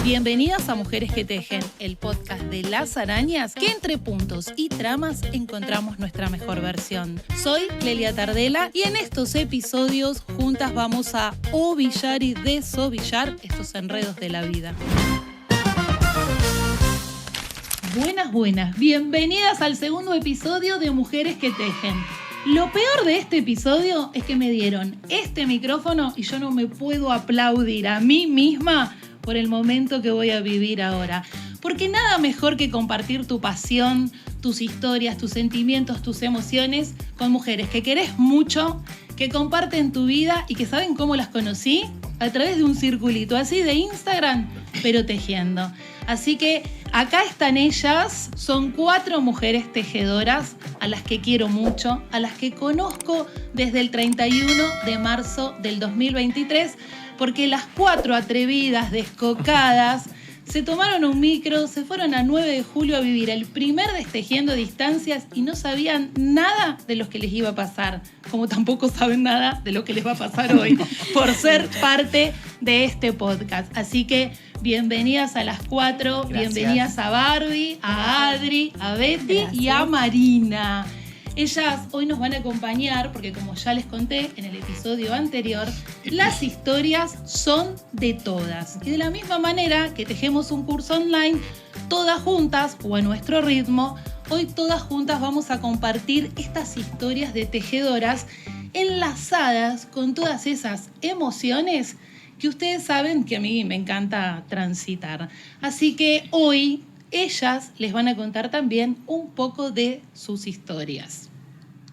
Bienvenidas a Mujeres que Tejen, el podcast de las arañas que entre puntos y tramas encontramos nuestra mejor versión. Soy Clelia Tardela y en estos episodios juntas vamos a ovillar y desovillar estos enredos de la vida. Buenas, bienvenidas al segundo episodio de Mujeres que Tejen. Lo peor de este episodio es que me dieron este micrófono y yo no me puedo aplaudir a mí misma por el momento que voy a vivir ahora. Porque nada mejor que compartir tu pasión, tus historias, tus sentimientos, tus emociones con mujeres que querés mucho, que comparten tu vida y que saben cómo las conocí a través de un circulito así de Instagram, pero tejiendo. Así que acá están ellas, son 4 mujeres tejedoras a las que quiero mucho, a las que conozco desde el 31 de marzo del 2023, porque las 4 atrevidas, descocadas, se tomaron un micro, se fueron a 9 de julio a vivir el primer Destejiendo Distancias y no sabían nada de lo que les iba a pasar, como tampoco saben nada de lo que les va a pasar hoy, por ser parte de este podcast. Así que bienvenidas a las 4, gracias. Bienvenidas a Barbie, a Adri, a Betty, gracias. Y a Marina. Ellas hoy nos van a acompañar porque, como ya les conté en el episodio anterior, las historias son de todas. Y de la misma manera que tejemos un curso online, todas juntas o a nuestro ritmo, hoy todas juntas vamos a compartir estas historias de tejedoras enlazadas con todas esas emociones que ustedes saben que a mí me encanta transitar. Así que hoy ellas les van a contar también un poco de sus historias.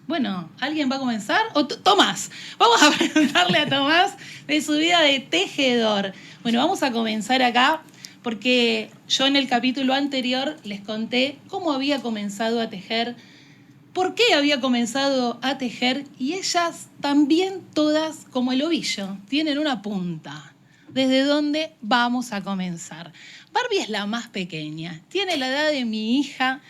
Bueno, ¿alguien va a comenzar? Tomás, vamos a preguntarle a Tomás de su vida de tejedor. Bueno, vamos a comenzar acá porque yo en el capítulo anterior les conté cómo había comenzado a tejer, por qué había comenzado a tejer y ellas también todas como el ovillo tienen una punta. ¿Desde dónde vamos a comenzar? Barbie es la más pequeña, tiene la edad de mi hija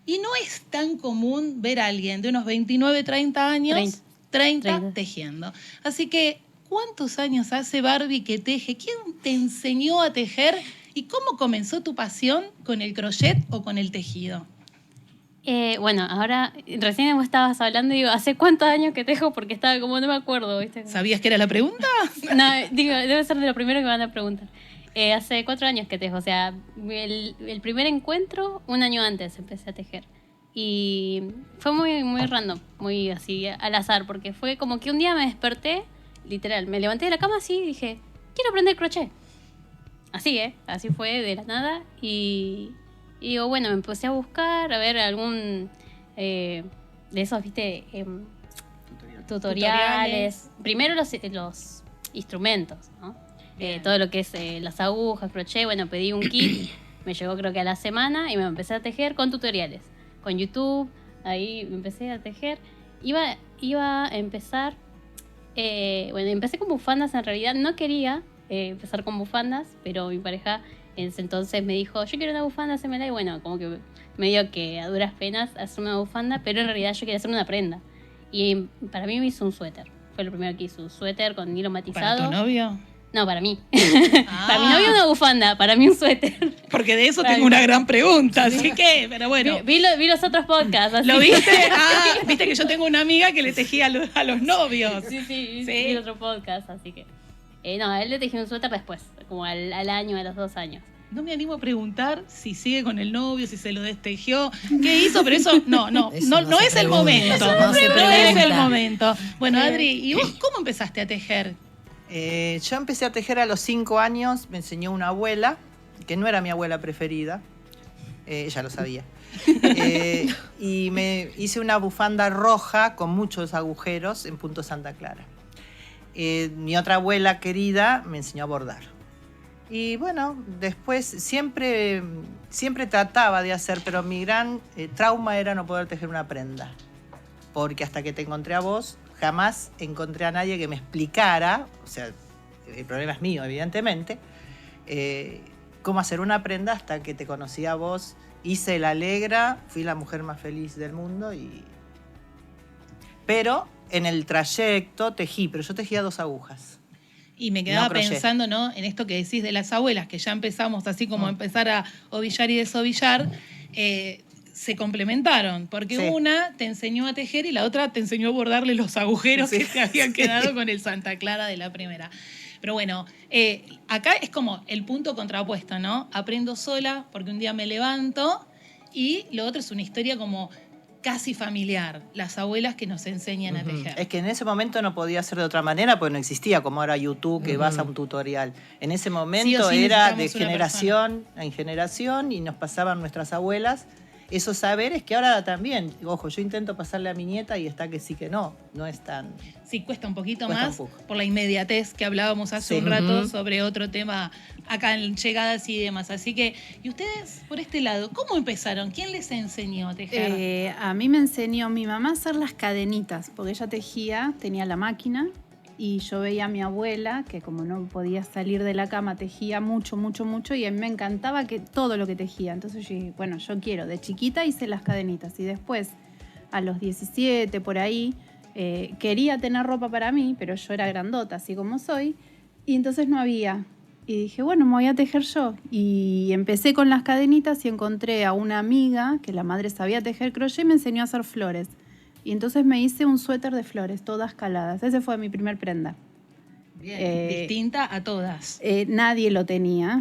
y no es tan común ver a alguien de unos 29, 30 años, 30 tejiendo. Así que, ¿cuántos años hace Barbie que teje? ¿Quién te enseñó a tejer? ¿Y cómo comenzó tu pasión con el crochet o con el tejido? Bueno, ahora recién vos estabas hablando y digo, ¿hace cuántos años que tejo? Porque estaba como, no me acuerdo, ¿viste? ¿Sabías que era la pregunta? No, digo, debe ser de lo primero que me van a preguntar. Hace 4 años que tejo, o sea, el primer encuentro, 1 año antes empecé a tejer. Y fue muy random, muy así al azar, porque fue como que un día me desperté, literal, me levanté de la cama así y dije, quiero aprender crochet. Así, así fue de la nada y digo, bueno, me empecé a buscar, a ver algún de esos, ¿viste? Tutoriales. Primero los instrumentos, ¿no? Todo lo que es las agujas, crochet. Bueno, pedí un kit, me llegó creo que a la semana y me empecé a tejer con tutoriales. Con YouTube, ahí me empecé a tejer. Iba a empezar, bueno, empecé con bufandas en realidad. No quería empezar con bufandas, pero mi pareja en ese entonces me dijo, yo quiero una bufanda, hacémela. Y bueno, como que me dio que a duras penas hacer una bufanda, pero en realidad yo quería hacer una prenda. Y para mí me hizo un suéter. Fue lo primero que hizo, un suéter con hilo matizado. ¿Para tu novio? No, para mí. Para mi novio una bufanda, para mí un suéter. Porque de eso tengo una gran pregunta, así que, pero bueno. Vi los otros podcasts. Así. ¿Lo viste? Viste que yo tengo una amiga que le tejía a los novios. Sí, vi otro podcast, así que... no, a él le tejí un suéter después, como al año, a los 2 años. No me animo a preguntar si sigue con el novio, si se lo destejió, qué hizo, pero eso no es el momento. No es el momento. Bueno, Adri, ¿y vos cómo empezaste a tejer? Yo empecé a tejer a los 5 años, me enseñó una abuela, que no era mi abuela preferida, ella lo sabía, y me hice una bufanda roja con muchos agujeros en punto Santa Clara. Mi otra abuela querida me enseñó a bordar. Y bueno, después siempre trataba de hacer, pero mi gran trauma era no poder tejer una prenda. Porque hasta que te encontré a vos, jamás encontré a nadie que me explicara, o sea, el problema es mío, evidentemente, cómo hacer una prenda hasta que te conocí a vos. Hice la Alegra, fui la mujer más feliz del mundo. Pero en el trayecto tejí, pero yo tejía 2 agujas. Y me quedaba No crochet. pensando, ¿no? En esto que decís de las abuelas, que ya empezamos así como a empezar a ovillar y desovillar, se complementaron, porque Sí. una te enseñó a tejer y la otra te enseñó a bordarle los agujeros Sí. que te habían quedado con el Santa Clara de la primera. Pero bueno, acá es como el punto contrapuesto, ¿no? Aprendo sola porque un día me levanto y lo otro es una historia como casi familiar, las abuelas que nos enseñan a tejer. Es que en ese momento no podía ser de otra manera porque no existía como ahora YouTube, que vas a un tutorial. En ese momento sí era de necesitamos una generación en generación y nos pasaban nuestras abuelas esos saberes que ahora también, ojo, yo intento pasarle a mi nieta y está que sí que no es tan... Sí, cuesta un poquito Cuesta más un poco. por la inmediatez que hablábamos hace Sí. un rato sobre otro tema acá en llegadas y demás. Así que, ¿y ustedes por este lado, cómo empezaron? ¿Quién les enseñó a tejer? A mí me enseñó mi mamá a hacer las cadenitas, porque ella tejía, tenía la máquina, y yo veía a mi abuela, que como no podía salir de la cama, tejía mucho, mucho, mucho, y a mí me encantaba todo lo que tejía. Entonces yo dije, bueno, yo quiero. De chiquita hice las cadenitas, y después, a los 17, por ahí, quería tener ropa para mí, pero yo era grandota, así como soy, y entonces no había. Y dije, bueno, me voy a tejer yo. Y empecé con las cadenitas y encontré a una amiga que la madre sabía tejer crochet y me enseñó a hacer flores. Y entonces me hice un suéter de flores, todas caladas. Ese fue mi primer prenda. Bien, distinta a todas. Nadie lo tenía.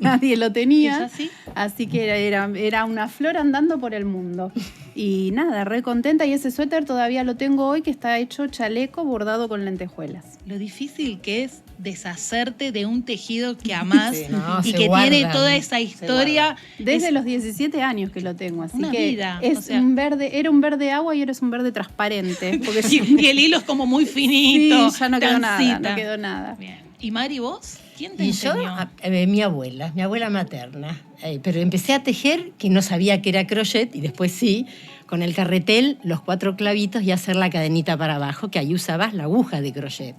Nadie lo tenía. ¿Es así? Así que era una flor andando por el mundo. Y nada, re contenta. Y ese suéter todavía lo tengo hoy, que está hecho chaleco bordado con lentejuelas. Lo difícil que es deshacerte de un tejido que amás Sí. No, y se que guardan. tiene toda esa historia. Desde Es- los 17 años que lo tengo, así Una que vida, es o sea- un verde, era un verde agua y ahora es un verde transparente. Porque y el hilo es como muy finito. sí, ya no quedó nada, transita. no quedó nada. Bien. ¿Y Mari, vos? ¿Quién te Y yo, enseñó? mi abuela materna. Pero empecé a tejer, que no sabía que era crochet, y después sí, con el carretel, los 4 clavitos y hacer la cadenita para abajo, que ahí usabas la aguja de crochet.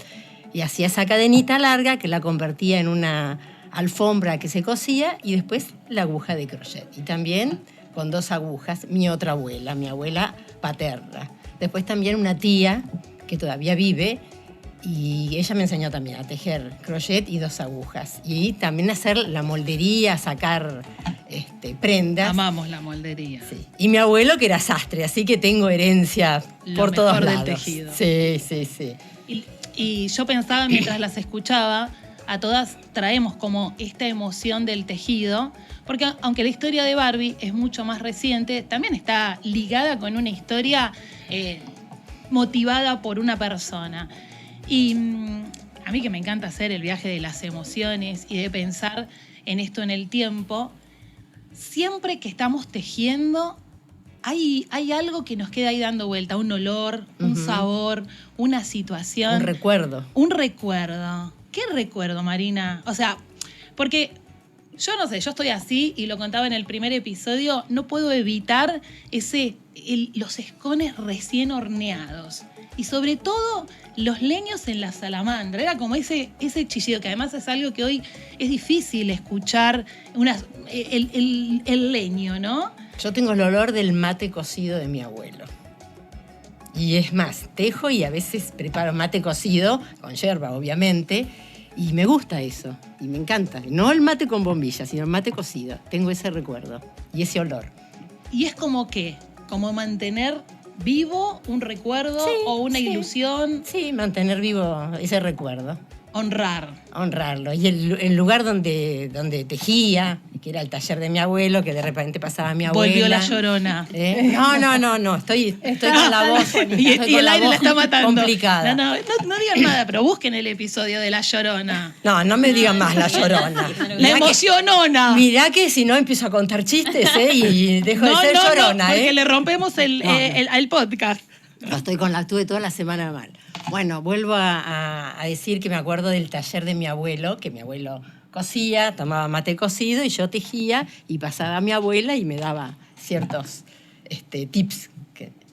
Y hacía esa cadenita larga que la convertía en una alfombra que se cosía y después la aguja de crochet. Y también con 2 agujas, mi otra abuela, mi abuela paterna. Después también una tía que todavía vive, y ella me enseñó también a tejer crochet y 2 agujas. Y también a hacer la moldería, sacar prendas. Amamos la moldería. Sí. Y mi abuelo que era sastre, así que tengo herencia Lo por todos mejor del lados. tejido. Sí, sí, sí. Y yo pensaba mientras las escuchaba, a todas traemos como esta emoción del tejido, porque aunque la historia de Barbie es mucho más reciente, también está ligada con una historia motivada por una persona. Y a mí que me encanta hacer el viaje de las emociones y de pensar en esto en el tiempo, siempre que estamos tejiendo, hay algo que nos queda ahí dando vuelta, un olor, un sabor, una situación. Un recuerdo. Un recuerdo. ¿Qué recuerdo, Marina? O sea, porque yo no sé, yo estoy así y lo contaba en el primer episodio, no puedo evitar los escones recién horneados. Y sobre todo los leños en la salamandra. Era como ese chillido, que además es algo que hoy es difícil escuchar, el leño, ¿no? Yo tengo el olor del mate cocido de mi abuelo. Y es más, tejo y a veces preparo mate cocido, con yerba obviamente, y me gusta eso, y me encanta. No el mate con bombilla, sino el mate cocido. Tengo ese recuerdo y ese olor. Y es como como mantener vivo un recuerdo Sí, o una sí. ilusión, Sí, mantener vivo ese recuerdo. honrar. Honrarlo. Y el lugar donde tejía, que era el taller de mi abuelo, que de repente pasaba mi abuela. Volvió la Llorona. No, estoy con la voz. Y estoy el con aire voz la está matando. complicada. No digan nada, pero busquen el episodio de La Llorona. No me digan más la Llorona. La emocionona. Mirá que si no empiezo a contar chistes, y dejo de ser Llorona, porque le rompemos el podcast. Estuve toda la semana mal. Bueno, vuelvo a decir que me acuerdo del taller de mi abuelo, que mi abuelo cosía, tomaba mate cocido y yo tejía y pasaba a mi abuela y me daba ciertos tips.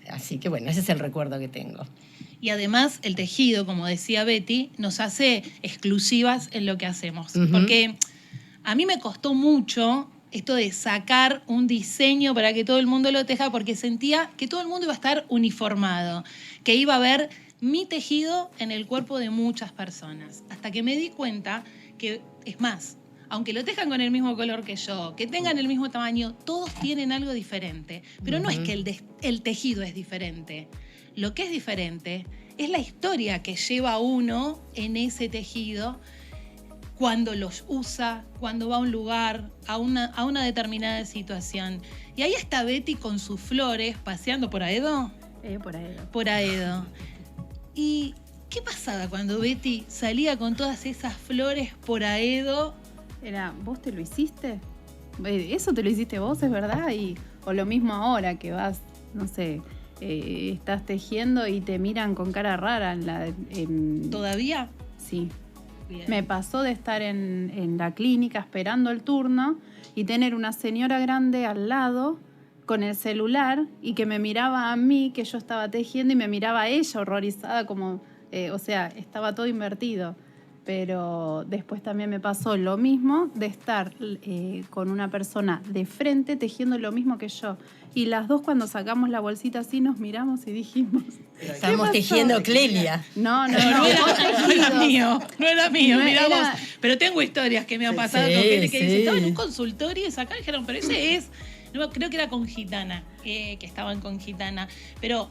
Así que bueno, ese es el recuerdo que tengo. Y además el tejido, como decía Betty, nos hace exclusivas en lo que hacemos. Ujú. Porque a mí me costó mucho esto de sacar un diseño para que todo el mundo lo teja, porque sentía que todo el mundo iba a estar uniformado, que iba a haber mi tejido en el cuerpo de muchas personas. Hasta que me di cuenta que, es más, aunque lo tejan con el mismo color que yo, que tengan el mismo tamaño, todos tienen algo diferente. Pero no es que el tejido es diferente. Lo que es diferente es la historia que lleva uno en ese tejido cuando los usa, cuando va a un lugar, a una determinada situación. Y ahí está Betty con sus flores paseando por Aedo. Por ahí. Por Aedo. ¿Y qué pasaba cuando Betty salía con todas esas flores por Aedo? Era, ¿vos te lo hiciste? Eso te lo hiciste vos, es verdad. O lo mismo ahora que vas, no sé, estás tejiendo y te miran con cara rara. ¿Todavía? Sí. Bien. Me pasó de estar en la clínica esperando el turno y tener una señora grande al lado con el celular y que me miraba a mí, que yo estaba tejiendo, y me miraba a ella horrorizada, como, o sea, estaba todo invertido. Pero después también me pasó lo mismo de estar con una persona de frente tejiendo lo mismo que yo. Y las dos, cuando sacamos la bolsita así, nos miramos y dijimos... Estamos tejiendo Clelia. No, No era mío, No mirá era- vos. Pero tengo historias que me han Sí, pasado sí, con gente que dice, sí. estaba en un consultorio y sacaron, dijeron, pero ese es, no, creo que era con Gitana, que estaban con Gitana. Pero,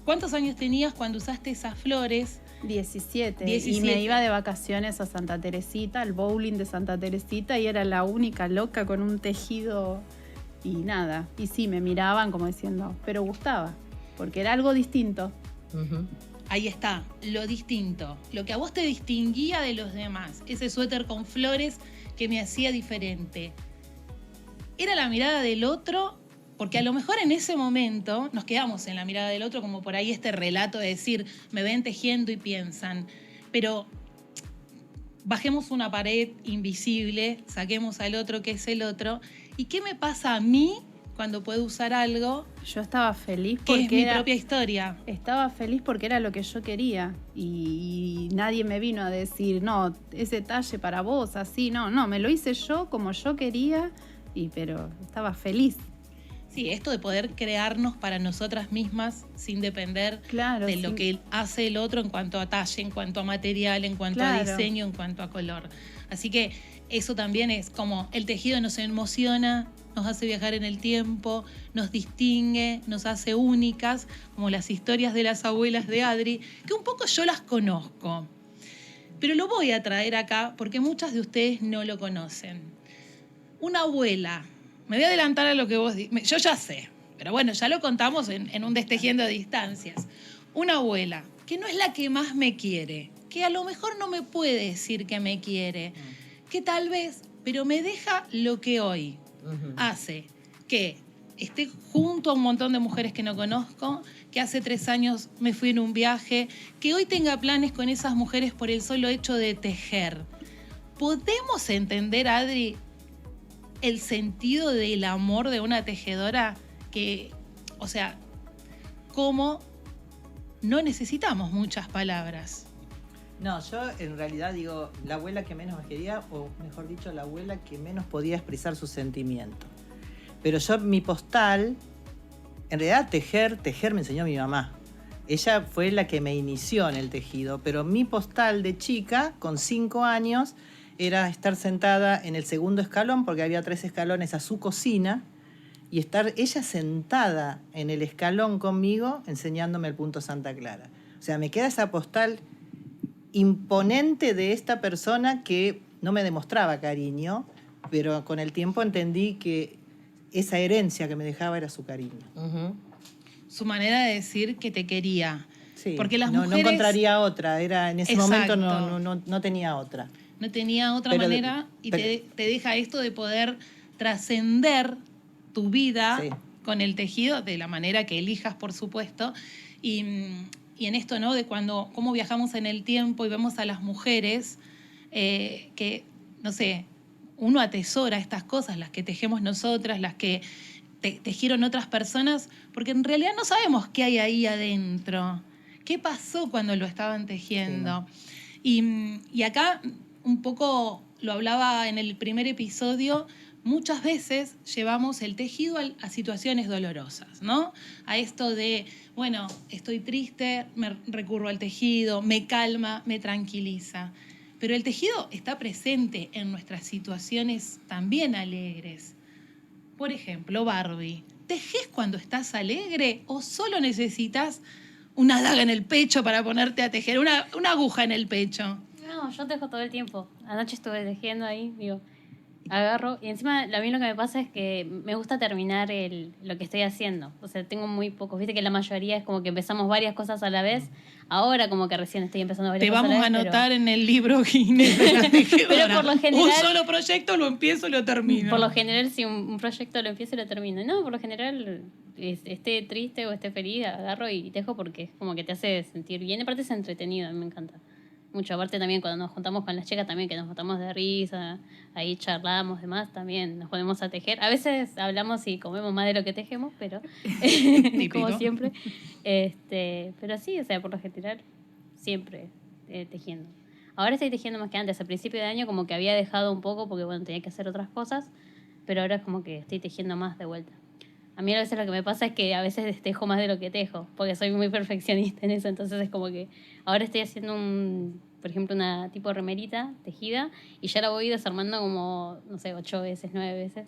¿cuántos años tenías cuando usaste esas flores? 17. 17. Y me iba de vacaciones a Santa Teresita, al bowling de Santa Teresita, y era la única loca con un tejido y nada. Y sí, me miraban como diciendo, pero gustaba, porque era algo distinto. Ujú. Ahí está, lo distinto, lo que a vos te distinguía de los demás, ese suéter con flores que me hacía diferente. Era la mirada del otro, porque a lo mejor en ese momento nos quedamos en la mirada del otro, como por ahí este relato de decir, me ven tejiendo y piensan, pero bajemos una pared invisible, saquemos al otro que es el otro, ¿y qué me pasa a mí cuando puedo usar algo Yo estaba feliz que es porque mi era... propia historia? Estaba feliz porque era lo que yo quería y nadie me vino a decir, no, ese talle para vos, así, no, me lo hice yo como yo quería, pero estaba feliz. Sí, esto de poder crearnos para nosotras mismas sin depender Claro, de lo sí. que hace el otro en cuanto a talle, en cuanto a material, en cuanto a Claro. diseño, en cuanto a color. Así que eso también es como el tejido nos emociona, nos hace viajar en el tiempo, nos distingue, nos hace únicas, como las historias de las abuelas de Adri, que un poco yo las conozco. Pero lo voy a traer acá porque muchas de ustedes no lo conocen. Una abuela, me voy a adelantar a lo que vos dices, yo ya sé, pero bueno, ya lo contamos en un Destejiendo a Distancias. Una abuela que no es la que más me quiere, que a lo mejor no me puede decir que me quiere, que tal vez, pero me deja lo que hoy hace que esté junto a un montón de mujeres que no conozco, que hace 3 años me fui en un viaje, que hoy tenga planes con esas mujeres por el solo hecho de tejer. ¿Podemos entender, Adri, el sentido del amor de una tejedora? Que, o sea, cómo no necesitamos muchas palabras. No, yo en realidad digo, la abuela que menos me quería, o mejor dicho, la abuela que menos podía expresar sus sentimientos. Pero yo, mi postal, en realidad tejer me enseñó mi mamá. Ella fue la que me inició en el tejido, pero mi postal de chica, con 5 años, era estar sentada en el segundo escalón, porque había 3 escalones a su cocina, y estar ella sentada en el escalón conmigo, enseñándome el punto Santa Clara. O sea, me queda esa postal imponente de esta persona que no me demostraba cariño, pero con el tiempo entendí que esa herencia que me dejaba era su cariño. Ujú. Su manera de decir que te quería. Sí, Porque las no mujeres... encontraría otra, era en ese Exacto. momento no tenía otra. No tenía otra Pero- manera y te deja esto de poder trascender tu vida Sí. con el tejido de la manera que elijas, por supuesto. Y en esto, ¿no? De cómo viajamos en el tiempo y vemos a las mujeres que, no sé, uno atesora estas cosas, las que tejemos nosotras, las que tejieron otras personas, porque en realidad no sabemos qué hay ahí adentro. ¿Qué pasó cuando lo estaban tejiendo? Y acá un poco lo hablaba en el primer episodio, muchas veces llevamos el tejido a situaciones dolorosas, ¿no? A esto de, bueno, estoy triste, me recurro al tejido, me calma, me tranquiliza. Pero el tejido está presente en nuestras situaciones también alegres. Por ejemplo, Barbie, ¿tejés cuando estás alegre o solo necesitas una daga en el pecho para ponerte a tejer, una aguja en el pecho? No, yo tejo todo el tiempo. Anoche estuve tejiendo ahí, digo, agarro. Y encima, a mí lo que me pasa es que me gusta terminar lo que estoy haciendo. O sea, tengo muy pocos. Viste que la mayoría es como que empezamos varias cosas a la vez. Ahora como que recién estoy empezando varias Te cosas vamos a a la vez. anotar en el libro Guinness de la tejedora. Pero por lo general- Un solo proyecto, lo empiezo y lo termino. Por lo general, si un proyecto lo empiezo y lo termino. No, por lo general, esté triste o esté feliz, agarro y tejo porque es como que te hace sentir bien. Aparte es entretenido, a mí me encanta mucho. Aparte también cuando nos juntamos con las chicas también, que nos juntamos de risa, ahí charlamos, demás, también nos ponemos a tejer. A veces hablamos y comemos más de lo que tejemos, pero como siempre. Pero sí, o sea, por lo general, siempre tejiendo. Ahora estoy tejiendo más que antes. Al principio de año como que había dejado un poco porque, bueno, tenía que hacer otras cosas, pero ahora es como que estoy tejiendo más de vuelta. A mí a veces lo que me pasa es que a veces tejo más de lo que tejo, porque soy muy perfeccionista en eso, entonces es como que ahora estoy haciendo por ejemplo, una tipo remerita tejida y ya la voy desarmando como, no sé, 8 veces, 9 veces.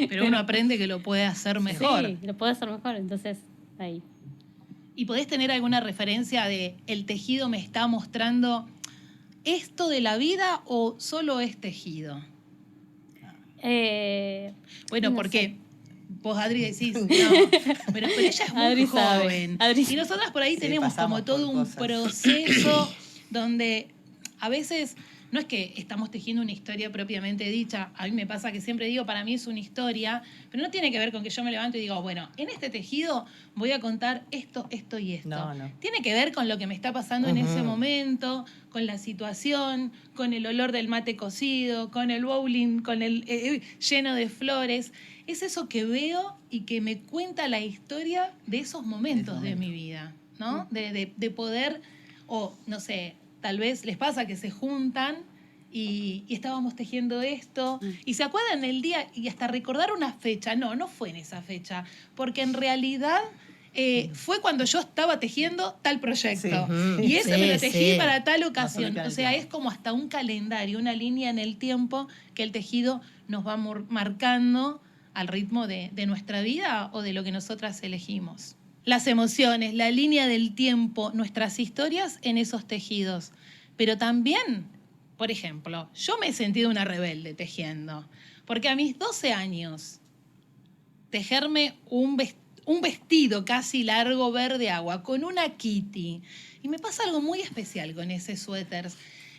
Pero uno aprende que lo puede hacer mejor. Sí, lo puedo hacer mejor, entonces ahí. ¿Y podés tener alguna referencia de el tejido me está mostrando esto de la vida o solo es tejido? Bueno, no porque sé. vos, Adri, decís, no, pero ella es muy Adri sabe. joven. Adri Y nosotras por ahí Sí, tenemos pasamos como todo por un cosas. proceso donde a veces no es que estamos tejiendo una historia propiamente dicha. A mí me pasa que siempre digo, para mí es una historia, pero no tiene que ver con que yo me levanto y digo, bueno, en este tejido voy a contar esto, esto y esto. No. Tiene que ver con lo que me está pasando en ese momento, con la situación, con el olor del mate cocido, con el bowling, con el lleno de flores. Es eso que veo y que me cuenta la historia de esos momentos de mi vida, ¿no? De poder, o no sé, tal vez les pasa que se juntan y estábamos tejiendo esto y se acuerdan el día y hasta recordar una fecha. No fue en esa fecha, porque en realidad fue cuando yo estaba tejiendo tal proyecto. Sí. Y ese me lo tejí Sí. para tal ocasión. Más O sea, es como hasta un calendario, una línea en el tiempo que el tejido nos va marcando al ritmo de nuestra vida o de lo que nosotras elegimos. Las emociones, la línea del tiempo, nuestras historias en esos tejidos. Pero también, por ejemplo, yo me he sentido una rebelde tejiendo, porque a mis 12 años, tejerme un vestido casi largo verde agua con una Kitty. Y me pasa algo muy especial con ese suéter.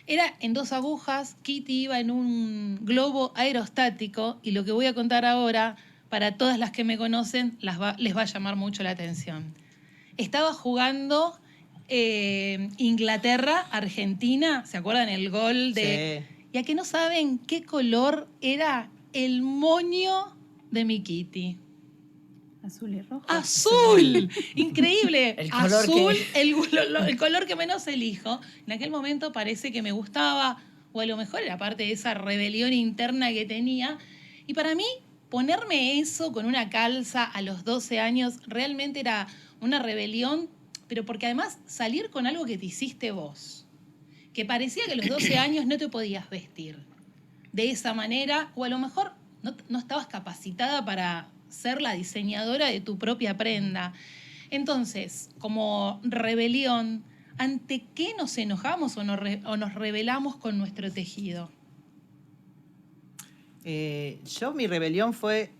Era en 2 agujas, Kitty iba en un globo aerostático y lo que voy a contar ahora, para todas las que me conocen, les va a llamar mucho la atención. Estaba jugando Inglaterra-Argentina, ¿se acuerdan el gol de...? Sí. Y a que no saben qué color era el moño de mi Kitty. Azul y rojo. ¡Azul! Increíble. El color Azul, que- el color que menos elijo. En aquel momento parece que me gustaba, o a lo mejor era parte de esa rebelión interna que tenía. Y para mí, ponerme eso con una calza a los 12 años realmente era una rebelión, pero porque además salir con algo que te hiciste vos, que parecía que a los 12 años no te podías vestir de esa manera, o a lo mejor no estabas capacitada para ser la diseñadora de tu propia prenda. Entonces, como rebelión, ¿ante qué nos enojamos o nos rebelamos con nuestro tejido? Mi rebelión fue,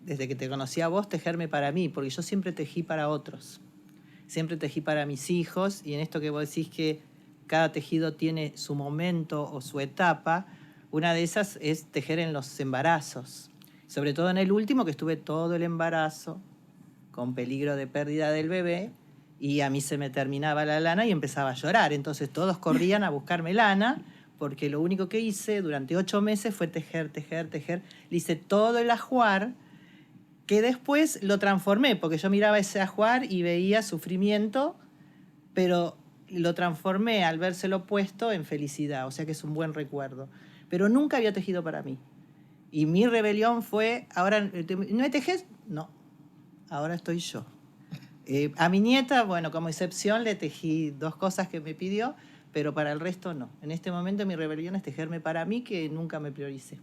desde que te conocí a vos, tejerme para mí, porque yo siempre tejí para otros. Siempre tejí para mis hijos, y en esto que vos decís que cada tejido tiene su momento o su etapa, una de esas es tejer en los embarazos. Sobre todo en el último, que estuve todo el embarazo con peligro de pérdida del bebé, y a mí se me terminaba la lana y empezaba a llorar. Entonces todos corrían a buscarme lana, porque lo único que hice durante 8 meses fue tejer. Le hice todo el ajuar, que después lo transformé, porque yo miraba ese ajuar y veía sufrimiento, pero lo transformé al vérselo puesto en felicidad, o sea que es un buen recuerdo. Pero nunca había tejido para mí. Y mi rebelión fue, ahora, ¿no me tejes? No, ahora estoy yo. A mi nieta, bueno, como excepción le tejí 2 cosas que me pidió, pero para el resto no. En este momento mi rebelión es tejerme para mí, que nunca me prioricé.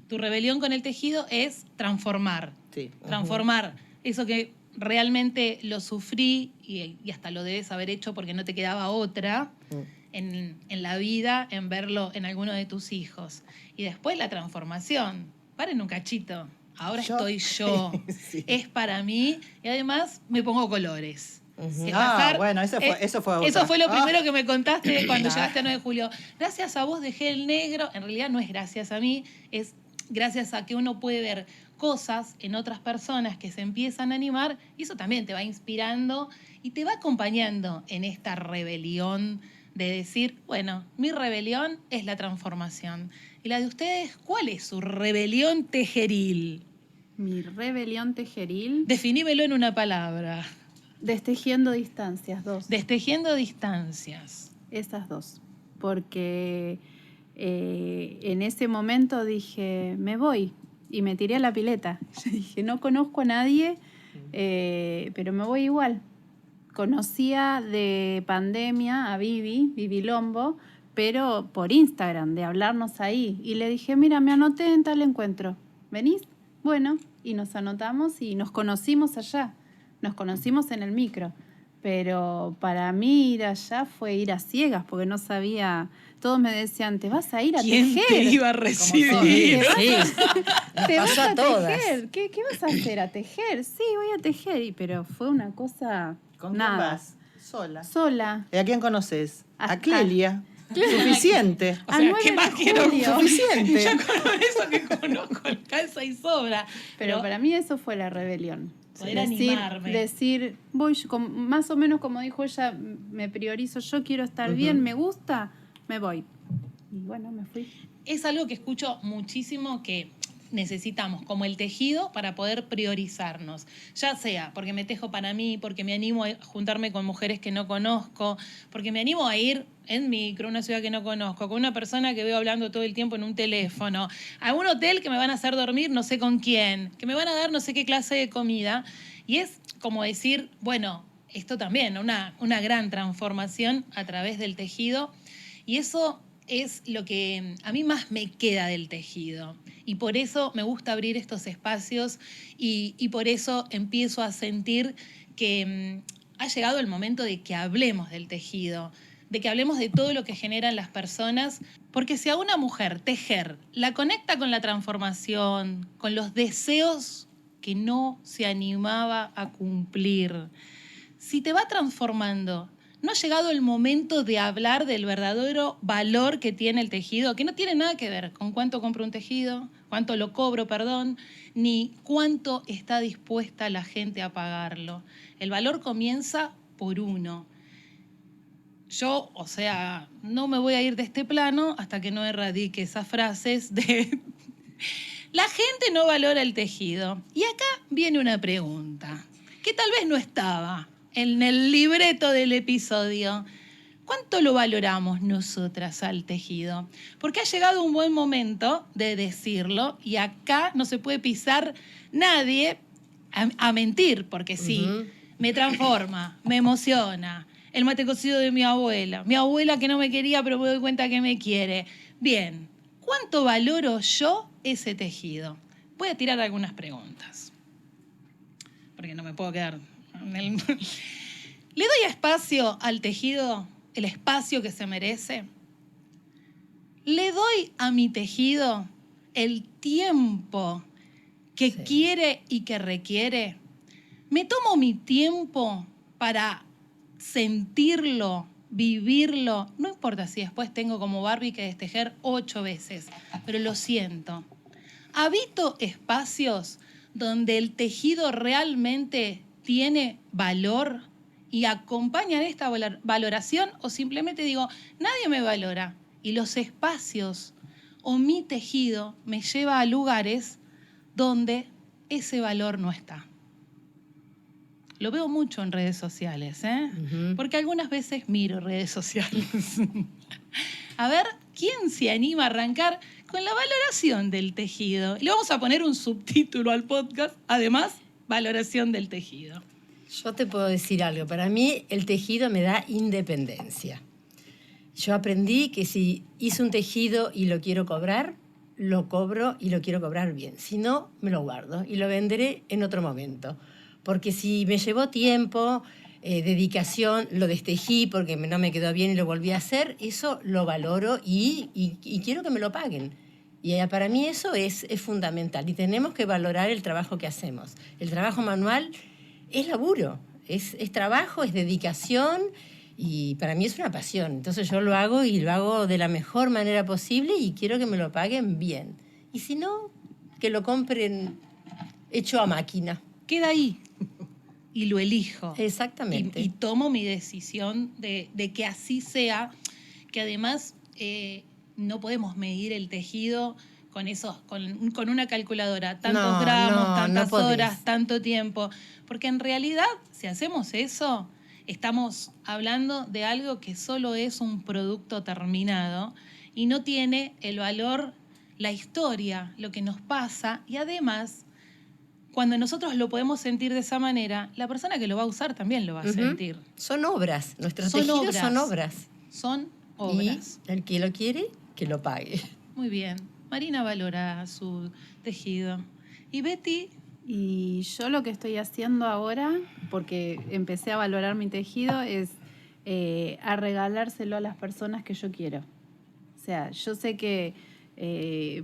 Tu rebelión con el tejido es transformar. Sí. Transformar eso que realmente lo sufrí y hasta lo debes haber hecho porque no te quedaba otra en la vida, en verlo en alguno de tus hijos. Y después la transformación. Paren un cachito. Ahora estoy yo. Sí. Es para mí y además me pongo colores. Es Ah, pasar- bueno, eso fue otra. Eso fue lo primero que me contaste cuando Ah. llegaste a 9 de julio. Gracias a vos dejé el negro. En realidad no es gracias a mí, es gracias a que uno puede ver cosas en otras personas que se empiezan a animar y eso también te va inspirando y te va acompañando en esta rebelión de decir, bueno, mi rebelión es la transformación. Y la de ustedes, ¿cuál es su rebelión tejeril? Mi rebelión tejeril, Definímelo en una palabra. destejiendo distancias, 2. Destejiendo distancias. Esas 2. Porque en ese momento dije, me voy. Y me tiré a la pileta. Yo dije, no conozco a nadie, pero me voy igual. Conocía de pandemia a Vivi Lombo, pero por Instagram, de hablarnos ahí. Y le dije, mira, me anoté en tal encuentro. ¿Venís? Bueno, y nos anotamos y nos conocimos allá. Nos conocimos en el micro. Pero para mí ir allá fue ir a ciegas, porque no sabía. Todos me decían, ¿te vas a ir a ¿Quién tejer? te iba a Sí, recibir? sí. Nos ¿Te vas pasó a a todas. tejer? ¿Qué vas a hacer? ¿A tejer? Sí, voy a tejer. Pero fue una cosa... ¿Con quién nada. vas? Sola. Sola. ¿Y a quién conoces? A- A Clelia. Suficiente. O A sea, 9 ¿qué de más quiero? julio. Suficiente. Ya con eso que conozco alcanza y sobra. Pero para mí eso fue la rebelión. Poder animarme. Decir, voy, más o menos como dijo ella, me priorizo, yo quiero estar bien, me gusta, me voy. Y bueno, me fui. Es algo que escucho muchísimo que necesitamos, como el tejido, para poder priorizarnos. Ya sea porque me tejo para mí, porque me animo a juntarme con mujeres que no conozco, porque me animo a ir en micro a una ciudad que no conozco, con una persona que veo hablando todo el tiempo en un teléfono, a un hotel que me van a hacer dormir no sé con quién, que me van a dar no sé qué clase de comida. Y es como decir, bueno, esto también, una gran transformación a través del tejido. Y eso es lo que a mí más me queda del tejido. Y por eso me gusta abrir estos espacios y por eso empiezo a sentir que ha llegado el momento de que hablemos del tejido, de que hablemos de todo lo que generan las personas, porque si a una mujer tejer la conecta con la transformación, con los deseos que no se animaba a cumplir, si te va transformando, ¿no ha llegado el momento de hablar del verdadero valor que tiene el tejido? Que no tiene nada que ver con cuánto compro un tejido, cuánto lo cobro, perdón, ni cuánto está dispuesta la gente a pagarlo. El valor comienza por uno. Yo, o sea, no me voy a ir de este plano hasta que no erradique esas frases de la gente no valora el tejido. Y acá viene una pregunta, que tal vez no estaba en el libreto del episodio. ¿Cuánto lo valoramos nosotras al tejido? Porque ha llegado un buen momento de decirlo y acá no se puede pisar nadie a mentir, porque sí, me transforma, me emociona. El mate cocido de mi abuela que no me quería pero me doy cuenta que me quiere. Bien, ¿cuánto valoro yo ese tejido? Voy a tirar algunas preguntas, porque no me puedo quedar... ¿Le doy espacio al tejido, el espacio que se merece? ¿Le doy a mi tejido el tiempo que quiere y que requiere? ¿Me tomo mi tiempo para sentirlo, vivirlo? No importa si después tengo como Barbie que destejer 8 veces, pero lo siento. ¿Habito espacios donde el tejido realmente tiene valor y acompañan esta valoración, o simplemente digo, nadie me valora y los espacios o mi tejido me lleva a lugares donde ese valor no está? Lo veo mucho en redes sociales, ¿eh? Ujú. Porque algunas veces miro redes sociales. A ver, ¿quién se anima a arrancar con la valoración del tejido? Le vamos a poner un subtítulo al podcast, además, valoración del tejido. Yo te puedo decir algo. Para mí el tejido me da independencia. Yo aprendí que si hice un tejido y lo quiero cobrar, lo cobro y lo quiero cobrar bien. Si no, me lo guardo y lo venderé en otro momento. Porque si me llevó tiempo, dedicación, lo destejí porque no me quedó bien y lo volví a hacer, eso lo valoro y quiero que me lo paguen. Y para mí eso es fundamental. Y tenemos que valorar el trabajo que hacemos. El trabajo manual es laburo, es trabajo, es dedicación y para mí es una pasión. Entonces yo lo hago y lo hago de la mejor manera posible y quiero que me lo paguen bien. Y si no, que lo compren hecho a máquina. Queda ahí y lo elijo. Exactamente. Y tomo mi decisión de que así sea, que además no podemos medir el tejido con una calculadora, tantos No, gramos, no, tantas no podés. horas, tanto tiempo. Porque en realidad, si hacemos eso, estamos hablando de algo que solo es un producto terminado y no tiene el valor, la historia, lo que nos pasa y además, cuando nosotros lo podemos sentir de esa manera, la persona que lo va a usar también lo va a Ujú. sentir. Son obras, nuestros Son tejidos obras. son obras. Son obras. Y el que lo quiere, que lo pague. Muy bien. Marina valora su tejido. Y Betty, Y yo lo que estoy haciendo ahora, porque empecé a valorar mi tejido, es a regalárselo a las personas que yo quiero. O sea, yo sé que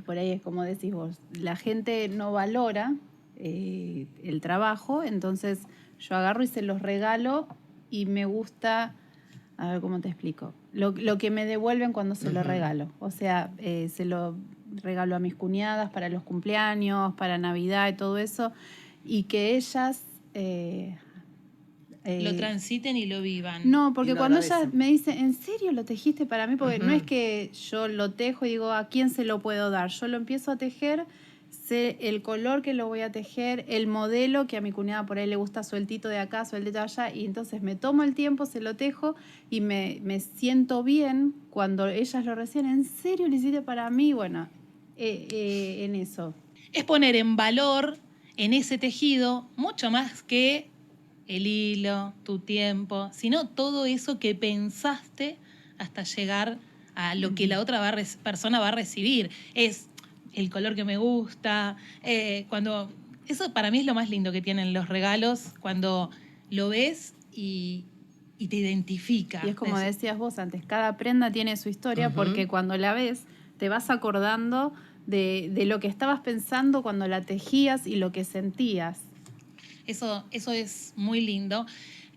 por ahí es como decís vos, la gente no valora el trabajo, entonces yo agarro y se los regalo y me gusta, a ver cómo te explico, lo que me devuelven cuando se lo regalo. O sea, se lo regalo a mis cuñadas para los cumpleaños, para Navidad y todo eso, y que ellas... lo transiten y lo vivan. No, porque Y lo cuando ellas agradecen. me dicen, ¿en serio lo tejiste para mí? Porque no Ujú. es que yo lo tejo y digo, ¿a quién se lo puedo dar? Yo lo empiezo a tejer, sé el color que lo voy a tejer, el modelo, que a mi cuñada por ahí le gusta sueltito de acá, sueltito de allá, y entonces me tomo el tiempo, se lo tejo y me siento bien cuando ellas lo reciben. ¿En serio lo hiciste para mí? Bueno, en eso. Es poner en valor en ese tejido mucho más que el hilo, tu tiempo, sino todo eso que pensaste hasta llegar a lo que la otra persona va a recibir. Es el color que me gusta, cuando... Eso para mí es lo más lindo que tienen los regalos, cuando lo ves y te identifica. Y es como decías vos antes, cada prenda tiene su historia, Ujú. porque cuando la ves te vas acordando de lo que estabas pensando cuando la tejías y lo que sentías. Eso es muy lindo.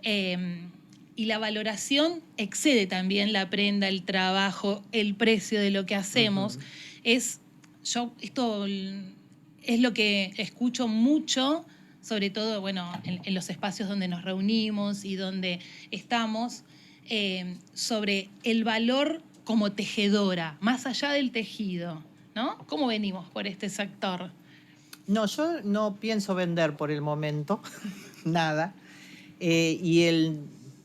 Y la valoración excede también la prenda, el trabajo, el precio de lo que hacemos. Esto es lo que escucho mucho, sobre todo bueno, en los espacios donde nos reunimos y donde estamos, sobre el valor como tejedora, más allá del tejido, ¿no? ¿Cómo venimos por este sector? No, yo no pienso vender por el momento, nada.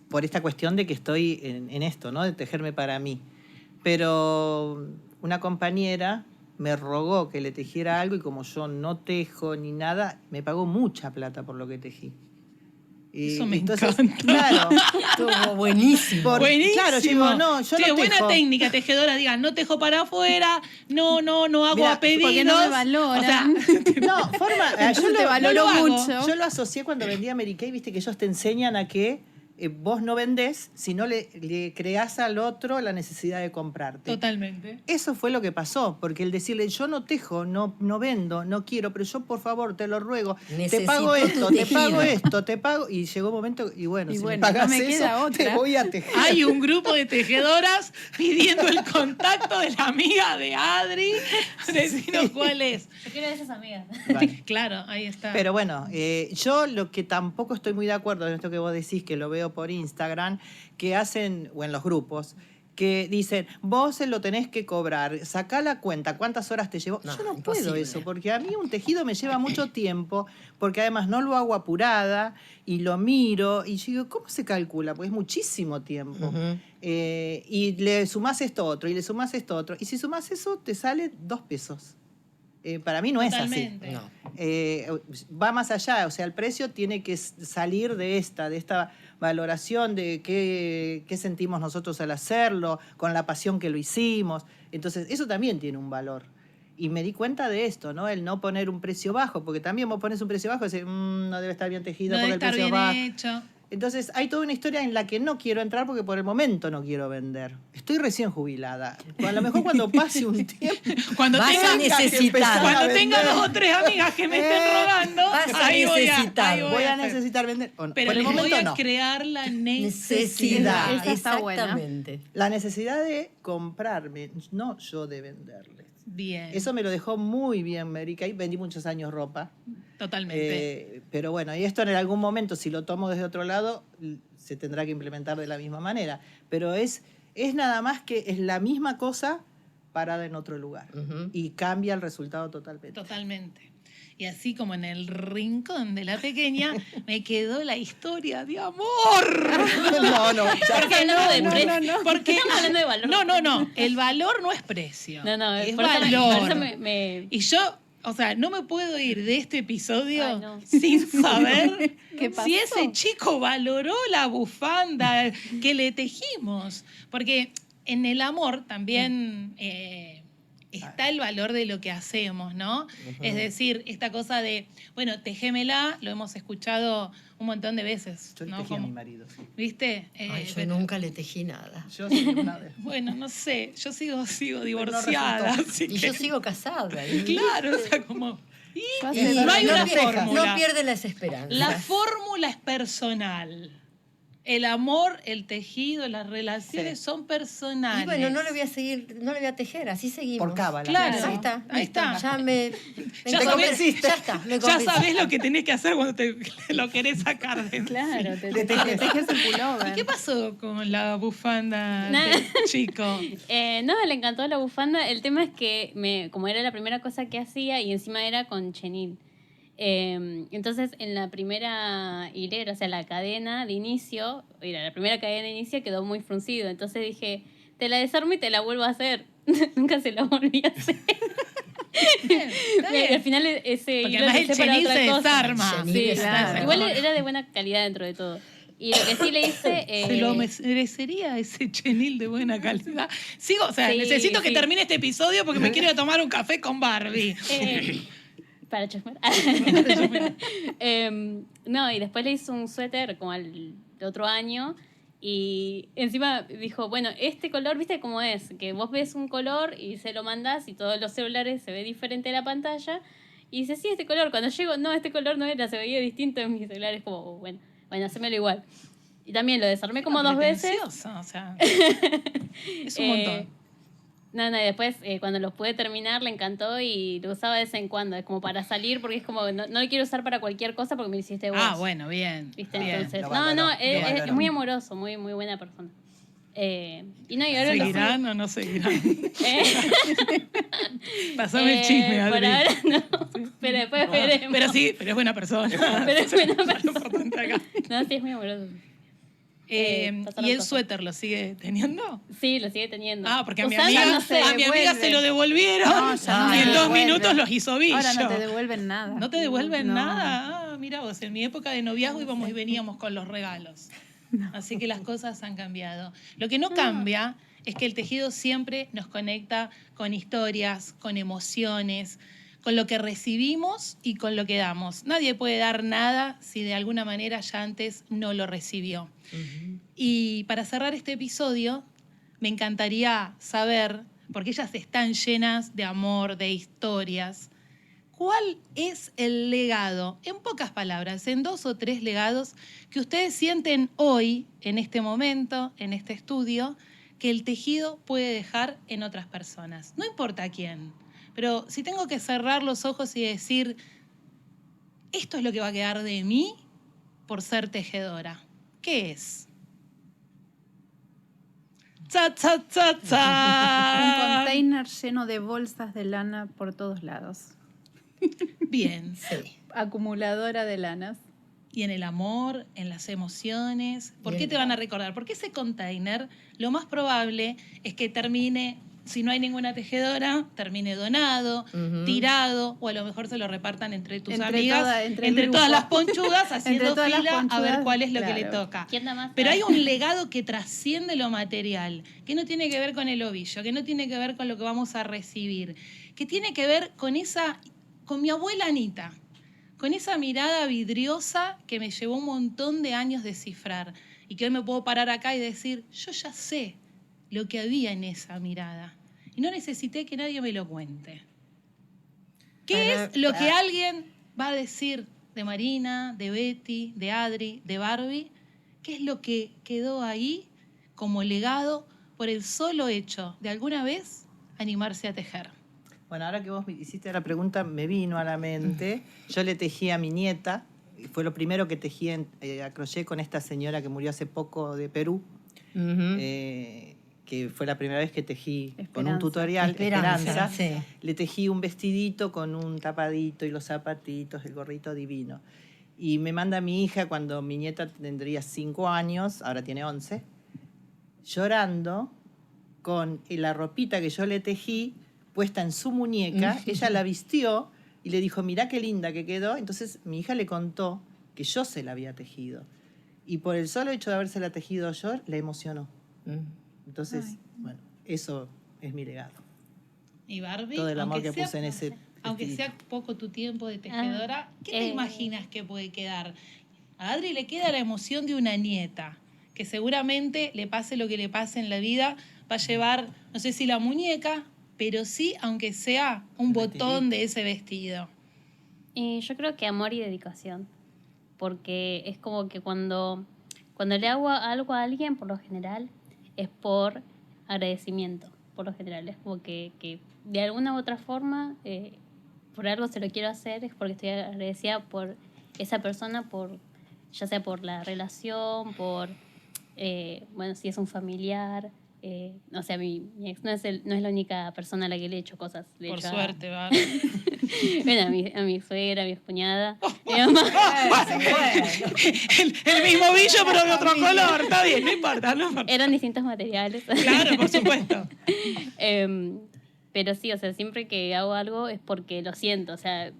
Por esta cuestión de que estoy en esto, ¿no? De tejerme para mí. Pero una compañera me rogó que le tejiera algo y como yo no tejo ni nada, me pagó mucha plata por lo que tejí. Y Eso me entonces, encanta. claro, Estuvo buenísimo. Buenísimo. claro, yo digo, no, yo Che, no buena tejo. técnica, tejedora. Digan, no tejo para afuera, no hago Mirá, a pedidos. porque no me valoran. O sea, No, Yo te valoro lo hago. mucho. Yo lo asocié cuando vendía Mary Kay, viste que ellos te enseñan a que vos no vendés, sino le creás al otro la necesidad de comprarte. totalmente. Eso fue lo que pasó, porque el decirle, yo no tejo, no vendo, no quiero, pero yo por favor te lo ruego, te Necesito pago tu esto, te tejido. pago esto, te pago, y llegó un momento, y bueno, Y si bueno, me pagas no me queda eso, otra. te voy a tejer. Hay un grupo de tejedoras pidiendo el contacto de la amiga de Adri. Decinos cuál es. Yo quiero de esas amigas. Vale. Claro, ahí está. Pero bueno, yo lo que tampoco estoy muy de acuerdo en esto que vos decís, que lo veo por Instagram, que hacen, o en los grupos, que dicen, vos se lo tenés que cobrar, sacá la cuenta, ¿cuántas horas te llevó? No, Yo no puedo imposible. eso, porque a mí un tejido me lleva mucho tiempo, porque además no lo hago apurada y lo miro y yo digo, ¿cómo se calcula? Pues es muchísimo tiempo. Ujú. Y le sumás esto otro, y le sumás esto otro. Y si sumás eso, te sale 2 pesos. Para mí no es así. Totalmente. No. Va más allá, o sea, el precio tiene que salir de esta valoración de qué sentimos nosotros al hacerlo, con la pasión que lo hicimos. Entonces, eso también tiene un valor. Y me di cuenta de esto, ¿no? El no poner un precio bajo, porque también vos pones un precio bajo y decís, no debe estar bien tejido No porque debe el estar precio bien es bajo. hecho. Entonces, hay toda una historia en la que no quiero entrar porque por el momento no quiero vender. Estoy recién jubilada. A lo mejor cuando pase un tiempo... Cuando Vas tenga, a necesitar. empezar a cuando tenga vender. 2 o 3 amigas que me estén rogando, vas a ahí voy a, necesitar. ahí Voy a hacer. necesitar vender. ¿O no? Pero por el les voy momento a no. crear la Necesidad. necesidad. Esa está buena. Exactamente. La necesidad de comprarme, no yo de venderles. Bien. Eso me lo dejó muy bien Mary Kay. Vendí muchos años ropa. Totalmente. Pero bueno, y esto en algún momento, si lo tomo desde otro lado, se tendrá que implementar de la misma manera. Pero es nada más que es la misma cosa parada en otro lugar. Ujú. Y cambia el resultado totalmente. Totalmente. Y así como en el rincón de la pequeña, me quedó la historia de amor. No, no. ya. Porque hablando de precio. Porque Estamos hablando de valor. No. El valor no es precio. No, es por eso valor. por eso me- Y yo, o sea, no me puedo ir de este episodio Ay, no. sin saber ¿Qué pasó? si ese chico valoró la bufanda que le tejimos. Porque en el amor también está el valor de lo que hacemos, ¿no? Es decir, esta cosa de, bueno, tejémela, lo hemos escuchado un montón de veces, Yo le ¿no? tejí a Como- mi marido. Sí. ¿Viste? Ay, yo Pero- nunca le tejí nada. Yo sí, una vez. Bueno, no sé, yo sigo no divorciada, resultó. así Y que- yo sigo casada. Claro, o sea, como... Yo Y hace no hay una pierde- fórmula. No pierde las esperanzas. La fórmula es personal. El amor, el tejido, las relaciones son personales. Y bueno, no le voy a seguir, no le voy a tejer, así seguimos. Por cábala. Claro. Ahí está. Ahí está. Ya me Ya convencí. convenciste. Ya está, me Ya convencí. sabés lo que tenés que hacer cuando te lo querés sacar de Claro, te Le tejes. tejes el pullover. ¿Y qué pasó con la bufanda Nada. del chico? No, le encantó la bufanda. El tema es que como era la primera cosa que hacía y encima era con chenil. Entonces en la primera hilera, o sea, la cadena de inicio, la primera cadena de inicio quedó muy fruncido. Entonces dije, te la desarmo y te la vuelvo a hacer. Nunca se la volví a hacer. Está bien. Y al final ese Porque hilo además lo el usé para chenil otra se cosa. desarma. El chenil Sí, desarma. claro. Igual era de buena calidad dentro de todo. Y lo que sí le hice... Se lo merecería ese chenil de buena calidad. Sigo, o sea, Sí, necesito que sí. termine este episodio porque me quiero ir a tomar un café con Barbie. Para chusmear. No, y después le hizo un suéter como al otro año y encima dijo, bueno, este color, ¿viste cómo es? Que vos ves un color y se lo mandás y todos los celulares se ve diferente en la pantalla y dice, sí, este color. Cuando llego, no, este color no era, se veía distinto en mis celulares, como, bueno, hacémelo igual. Y también lo desarmé como 2 veces. Pretencioso, o sea, es un montón. No, y después cuando los pude terminar le encantó y lo usaba de vez en cuando, es como para salir porque es como, no lo quiero usar para cualquier cosa porque me lo hiciste vos. Ah, bueno, bien. ¿Viste? bien. Entonces, lo no, valoró, es, lo es valoró. muy amoroso, muy, muy buena persona. Y no, y ahora ¿Seguirán o no seguirán? Eh, Pasame el chisme, por Adri. ahora no, pero después veremos. Pero sí, pero es buena persona. Pero es buena Lo persona. importante acá. No, sí, es muy amoroso. pasaron ¿Y el cosas. suéter lo sigue teniendo? Sí, lo sigue teniendo. Ah, porque a mi Usando, amiga, no sé, a mi amiga devuelve. se lo devolvieron No, ya no y se en 2 devuelve. minutos los hizo billo. Ahora no te devuelven nada. ¿No te devuelven No. nada? Ah, mira vos, en mi época de noviazgo íbamos y veníamos con los regalos. Así que las cosas han cambiado. Lo que no cambia es que el tejido siempre nos conecta con historias, con emociones, con lo que recibimos y con lo que damos. Nadie puede dar nada si de alguna manera ya antes no lo recibió. Y para cerrar este episodio, me encantaría saber, porque ellas están llenas de amor, de historias, ¿cuál es el legado, en pocas palabras, en 2 o 3 legados, que ustedes sienten hoy, en este momento, en este estudio, que el tejido puede dejar en otras personas? No importa quién, pero si tengo que cerrar los ojos y decir, esto es lo que va a quedar de mí por ser tejedora, ¿qué es? ¡Cha, cha, cha, Un cha! container lleno de bolsas de lana por todos lados. Bien. Sí. Acumuladora de lanas. Y en el amor, en las emociones. ¿Por qué Bien. te van a recordar? Porque ese container, lo más probable es que termine, si no hay ninguna tejedora, termine donado, Ujú. tirado, o a lo mejor se lo repartan entre tus Entre amigas, toda- entre el entre todas grupo. las ponchudas, haciendo Entre todas las fila a ver ponchudas, cuál es lo que le claro. toca. ¿Quién da más? Pero hay un legado que trasciende lo material, que no tiene que ver con el ovillo, que no tiene que ver con lo que vamos a recibir, que tiene que ver con mi abuela Anita, con esa mirada vidriosa que me llevó un montón de años descifrar y que hoy me puedo parar acá y decir, yo ya sé lo que había en esa mirada y no necesité que nadie me lo cuente. ¿Qué es lo que alguien va a decir de Marina, de Betty, de Adri, de Barbie? ¿Qué es lo que quedó ahí como legado por el solo hecho de alguna vez animarse a tejer? Bueno, ahora que vos me hiciste la pregunta, me vino a la mente. Yo le tejí a mi nieta, fue lo primero que tejí a crochet con esta señora que murió hace poco de Perú, Ujú. que fue la primera vez que tejí con un Esperanza. tutorial, Esperanza. Sí. Le tejí un vestidito con un tapadito y los zapatitos, el gorrito divino. Y me manda mi hija cuando mi nieta tendría 5 años, ahora tiene 11, llorando con la ropita que yo le tejí puesta en su muñeca. Ella la vistió y le dijo, mirá qué linda que quedó. Entonces mi hija le contó que yo se la había tejido. Y por el solo hecho de habérsela tejido yo, la emocionó. Entonces, Ay. bueno, eso es mi legado. Y Barbie, Todo el amor aunque que sea- puse en ese Aunque sea vestidito. poco tu tiempo de tejedora, ¿qué te eh. imaginas que puede quedar? A Adri le queda la emoción de una nieta, que seguramente le pase lo que le pase en la vida, va a llevar, no sé si la muñeca, pero sí, aunque sea un El botón vestidito. de ese vestido. Y yo creo que amor y dedicación. Porque es como que cuando le hago algo a alguien, por lo general, es por agradecimiento. Por lo general, es como que de alguna u otra forma, por algo se lo quiero hacer, es porque estoy agradecida por esa persona, ya sea por la relación, bueno, si es un familiar. O sea, mi ex no es la única persona a la que le he hecho cosas. Le he Por hecho suerte, Barbie. bueno, a mi suegra, a mi cuñada, mi mamá. el mismo ovillo, pero de otro color. Está bien, no importa, no importa. Eran distintos materiales. Claro, por supuesto. Pero sí, o sea, siempre que hago algo es porque lo siento. O sea,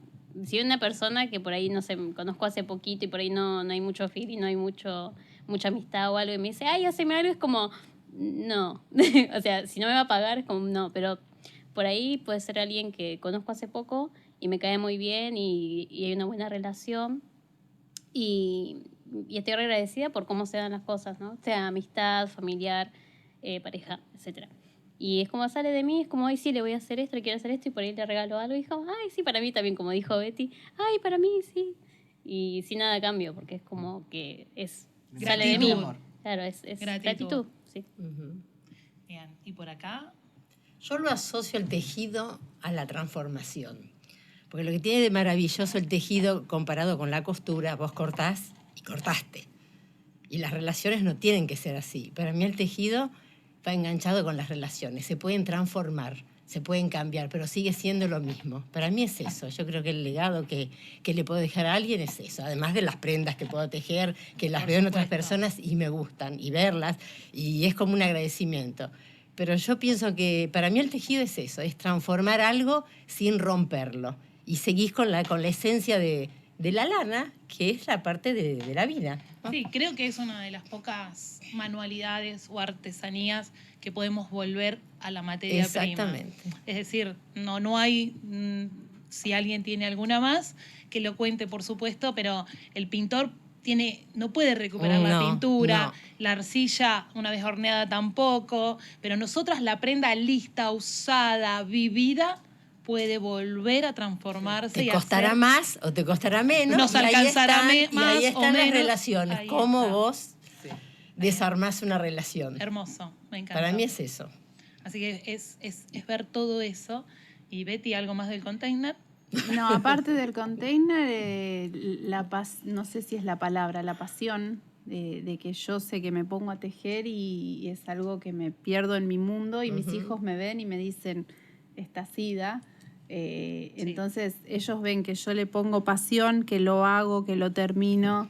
si hay una persona que por ahí, no sé, conozco hace poquito y por ahí no hay mucho feeling, no hay mucha amistad o algo, y me dice, ay, haceme algo, es como, no. O sea, si no me va a pagar, es como, no. Pero por ahí puede ser alguien que conozco hace poco y me cae muy bien y hay una buena relación. Y estoy re agradecida por cómo se dan las cosas, ¿no? O sea, amistad, familiar, pareja, etcétera. Y es como sale de mí, es como, ay, sí, le voy a hacer esto, le quiero hacer esto, y por ahí le regalo algo. Y dijo, ay, sí, para mí también, como dijo Betty, ay, para mí, sí. Y sin nada a cambio, porque es como que sale de mí. Amor. Claro, es Gratitud. gratitud, sí. Ujú. Bien, y por acá, Yo lo asocio el tejido a la transformación. Porque lo que tiene de maravilloso el tejido comparado con la costura, vos cortás y cortaste. Y las relaciones no tienen que ser así. Para mí el tejido va enganchado con las relaciones. Se pueden transformar, se pueden cambiar, pero sigue siendo lo mismo. Para mí es eso. Yo creo que el legado que le puedo dejar a alguien es eso. Además de las prendas que puedo tejer, que las Por veo en otras supuesto. personas y me gustan, y verlas, y es como un agradecimiento. Pero yo pienso que para mí el tejido es eso, es transformar algo sin romperlo. Y seguís con la esencia de la lana, que es la parte de la vida, ¿no? sí, creo que es una de las pocas manualidades o artesanías que podemos volver a la materia prima. Exactamente. Es decir, no hay, si alguien tiene alguna más, que lo cuente, por supuesto, pero el pintor no puede recuperar la No, pintura, no. la arcilla una vez horneada tampoco, pero nosotras la prenda lista, usada, vivida, puede volver a transformarse. Te y costará hacer- más o te costará menos. Nos y ahí alcanzará están- más y ahí o están las menos. relaciones. Ahí Cómo está. vos Sí. desarmás una relación. Hermoso, me encanta. Para mí es eso. Así que es ver todo eso. Y Betty, ¿algo más del container? No, aparte del container, no sé si es la palabra, la pasión de que yo sé que me pongo a tejer y es algo que me pierdo en mi mundo y mis hijos me ven y me dicen, estás ida. Entonces ellos ven que yo le pongo pasión, que lo hago, que lo termino.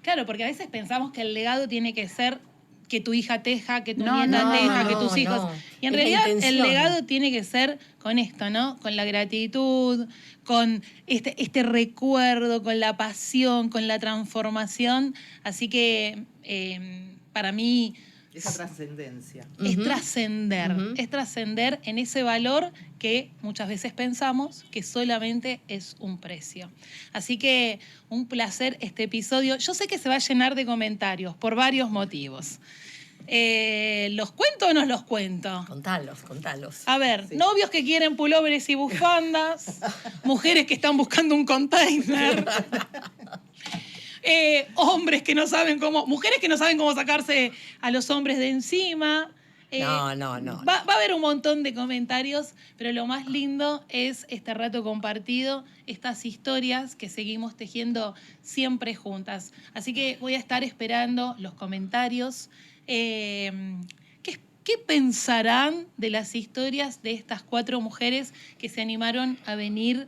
Claro, porque a veces pensamos que el legado tiene que ser que tu hija teja, que tu No, nieta no, teja, no, que tus hijos. no. Y en Es la realidad el intención. legado tiene que ser con esto, ¿no? Con la gratitud, con este recuerdo, con la pasión, con la transformación. Así que para mí Esa trascendencia. es trascender, Ujú. es trascender en ese valor que muchas veces pensamos que solamente es un precio. Así que un placer este episodio. Yo sé que se va a llenar de comentarios por varios motivos. ¿Los cuento o no los cuento? Contalos. A ver, Sí. novios que quieren pulóveres y bufandas, mujeres que están buscando un container, hombres que no saben cómo, mujeres que no saben cómo sacarse a los hombres de encima. No. Va a haber un montón de comentarios, pero lo más lindo es este rato compartido, estas historias que seguimos tejiendo siempre juntas. Así que voy a estar esperando los comentarios. ¿Qué pensarán de las historias de estas 4 mujeres que se animaron a venir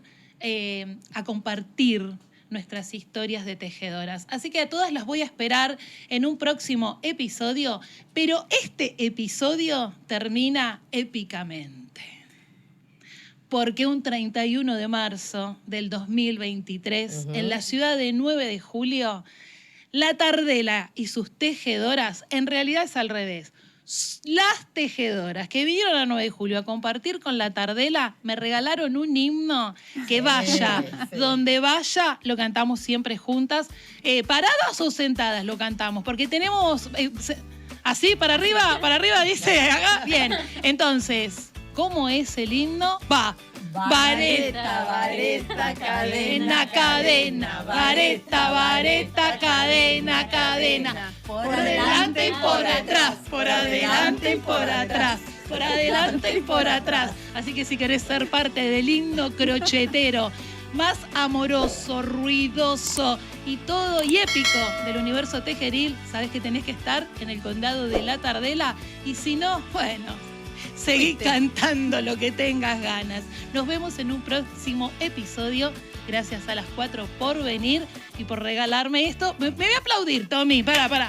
a compartir nuestras historias de tejedoras? Así que a todas las voy a esperar en un próximo episodio, pero este episodio termina épicamente. Porque un 31 de marzo del 2023, en la ciudad de 9 de julio, La Tardela y sus tejedoras, en realidad es al revés. Las tejedoras que vinieron a 9 de julio a compartir con La Tardela me regalaron un himno que vaya, sí. donde vaya, lo cantamos siempre juntas. Paradas o sentadas lo cantamos, porque tenemos... así, para arriba, dice acá. Bien, entonces, ¿cómo es el himno? Va. Vareta, vareta, cadena, cadena, vareta, vareta, cadena, cadena. Por adelante y por atrás, por adelante y por atrás, por adelante y por atrás. Así que si querés ser parte del himno crochetero más amoroso, ruidoso y todo y épico del universo tejeril, sabés que tenés que estar en el condado de La Tardela. Y si no, bueno, seguí cantando lo que tengas ganas. Nos vemos en un próximo episodio. Gracias a las 4 por venir y por regalarme esto. Me voy a aplaudir, Tommy. Para.